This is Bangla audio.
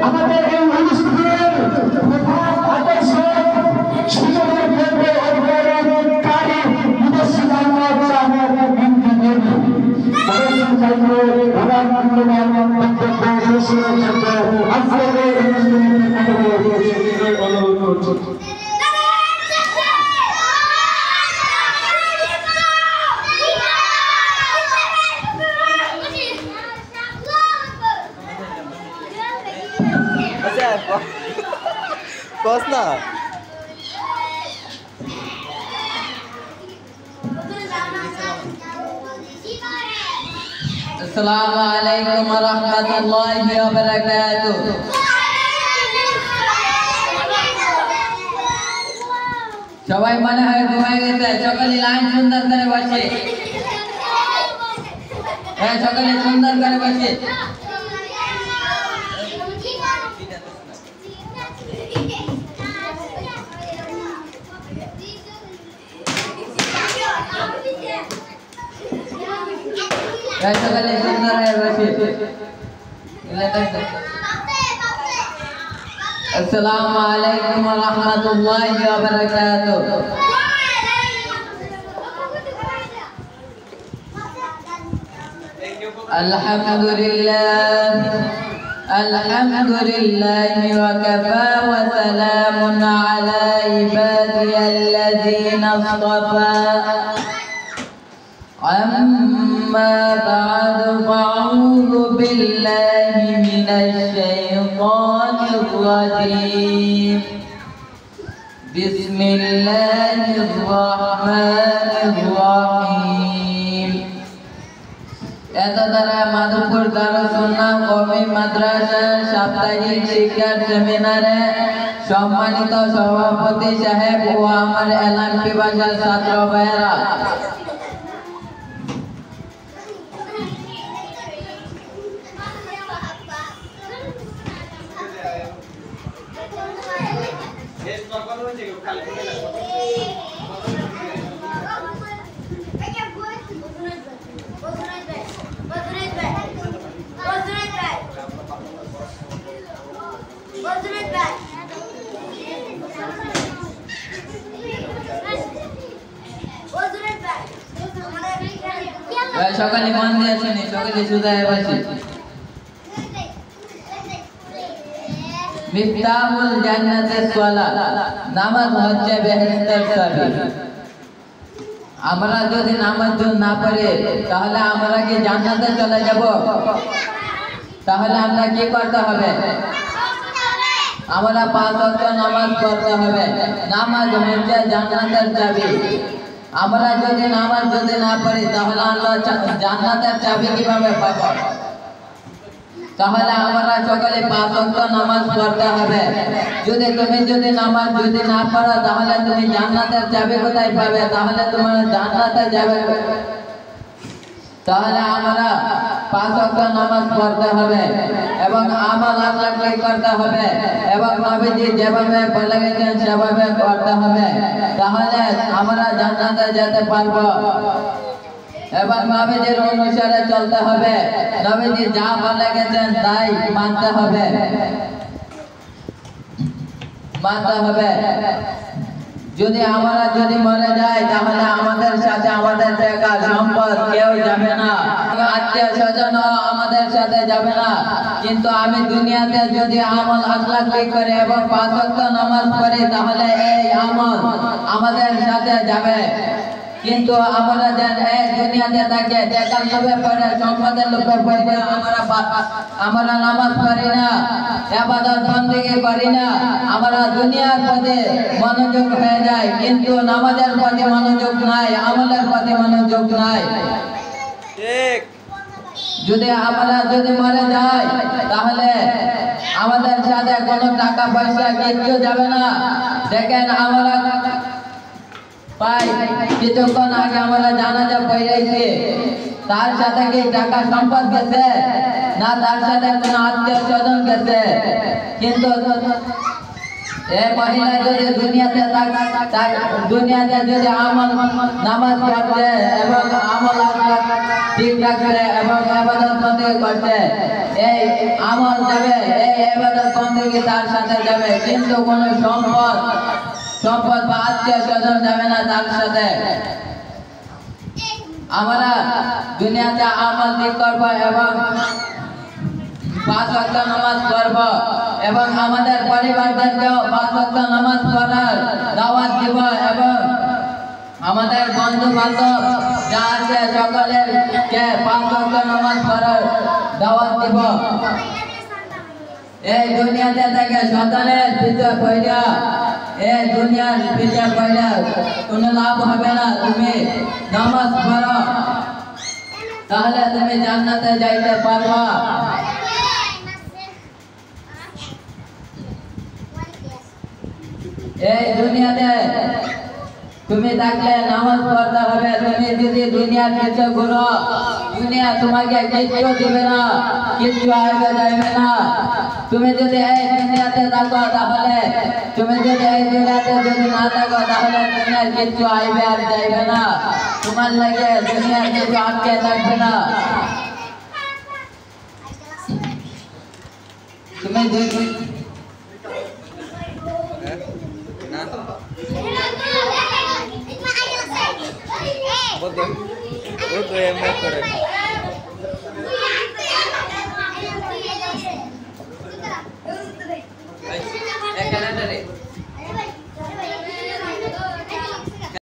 আমাদের এই অনুষ্ঠানের প্রধান আকর্ষণ সুযোগের ক্ষেত্রে কারি মুদস্সির আহমদ সাহেব ইন্টারনেট বক্তব্য ঘোষণার জন্য আজকের এই অনুষ্ঠানের অনুরোধ করছি। Kosna. Assalamualaikum warahmatullahi wabarakatuh. সবাই মনে হয় ঘুমায় গেছে, সকালে লাইন সুন্দর করে বসে। হ্যাঁ, সকালে সুন্দর করে বসে। সকালে সুন্দর হয়ে বসে। আসসালামু আলাইকুম ওয়া রাহমাতুল্লাহি ওয়া বারাকাতুহু। আলহামদুলিল্লাহ আলহামদুলিল্লাহি ওয়া কাফা ওয়া সালামুন আলা ইবাদিয়াল্লাযীনা ইসতাফা। أما بعد فأعوذ بالله من الشيطان الرجيم بسم الله الرحمن الرحيم এতদ্বারা মাধবপুর দারুস সুন্নাহ কওমি মাদ্রাসার সাপ্তাহিক শিক্ষার সেমিনারে সম্মানিত সভাপতি সাহেব ও আমার এলাকার ভাষার ছাত্র ভাইয়েরা, সকালে মন দিয়ে শুনি, সকালে সুদায় বসে। মিফতাহুল জান্নাতের সালাত, নামাজ হচ্ছে বেহেশতের চাবি। আমরা যদি নামাজ না পড়ি তাহলে আমরা কি জান্নাতে চলে যাব? তাহলে আমরা কি করতে হবে? আমরা 5 ওয়াক্ত নামাজ পড়তে হবে। নামাজ হচ্ছে জান্নাতের চাবি। আমরা যদি নামাজ না পড়ি তাহলে আমরা জান্নাতের চাবি কিভাবে পাবো? তাহলে আমরা সকালে 5 ওয়াক্ত নামাজ পড়তে হবে। তুমি নামাজ না পড়ো তাহলে তুমি জান্নাতের চাবি কোথায় পাবে? তাহলে তোমার জান্নাতে যাবে। তাহলে আমরা 5 ওয়াক্ত নামাজ পড়তে হবে এবং আমল আখলাক করতে হবে এবং নবীজি যেভাবে বলে গেছেন সেভাবে করতে হবে। তাহলে আমরা জান্নাতে যেতে পারবো এবং নবীজির অনুসারে চলতে হবে। নবীজি যা বলে গেছেন তাই মানতে হবে। যদি আমরা মরে যাই তাহলে আমাদের সাথে আমাদের টাকা সম্পদ কেউ যাবে না, আত্মীয় স্বজন আমাদের সাথে যাবে না। কিন্তু আমি দুনিয়াতে যদি আমল আখলাক করে এবং 5 ওয়াক্ত নামাজ পড়ি তাহলে এই আমল আমাদের সাথে যাবে। কিন্তু আমরা দুনিয়াতে থাকি টাকার লোভে পড়ে, সম্পদের লোভে পড়ে আমরা নামাজ পড়ি না, ইবাদত বন্দেগী করি না। আমরা দুনিয়ার পথে মনোযোগ হয়ে যায়, কিন্তু নামাজের প্রতি মনোযোগ নাই, আমলের প্রতি মনোযোগ নাই। ঠিক। যদি আমরা মরে যাই তাহলে আমাদের সাথে কোনো টাকা পয়সা কিচ্ছু যাবে না। দেখেন আমরা কিছুক্ষণ আগে আমরা জানাজা পড়েছি, তার সাথে কি টাকা সম্পদ গেছে না, তার সাথে কোনো আত্মীয় স্বজন গেছে? কিন্তু এই মহিলা যদি দুনিয়াতে যদি আমল নামাজ পড়ছে এবং আমল ঠিক রাখবে এবং ইবাদত বন্দেগী করছে এই আমল যাবে এই ইবাদত বন্দেগী তার সাথে যাবে কিন্তু কোনো সম্পদ বা আত্মীয় স্বজন যাবে না তার সাথে আমরা দুনিয়াতে আমল ঠিক করব এবং 5 ওয়াক্ত নামাজ পড়ব এবং আমাদের পরিবারদেরকেও 5 ওয়াক্ত নামাজ পড়ার দাওয়াত দিব এবং আমাদের বন্ধু বান্ধব যা আছে সকলেরকে 5 ওয়াক্ত নামাজ পড়ার দাওয়াত দিব এই দুনিয়াতে থেকে শয়তানের পিছে পড়া এই দুনিয়ার পিছে পড়া কোনো লাভ হবে না তুমি নামাজ পড়ো তাহলে তুমি জান্নাতে যাইতে পারবা এই দুনিয়াতে তুমি থাকলে নামাজ পড়তে হবে তুমি যদি দুনিয়ার পিছে ঘুরো দুনিয়া তোমাকে কিচ্ছু দিবে না কিচ্ছু আসবে যাবে না তুমি যদি এই দুনিয়াতে থাকো তাহলে তুমি যদি এই দুনিয়াতে যদি না থাকো তাহলে দুনিয়ার কিচ্ছু আসবে আর যাইবে না তোমার লাগে দুনিয়ার কিছু আটকে থাকবে না তুমি Betul. Betul yang mereka.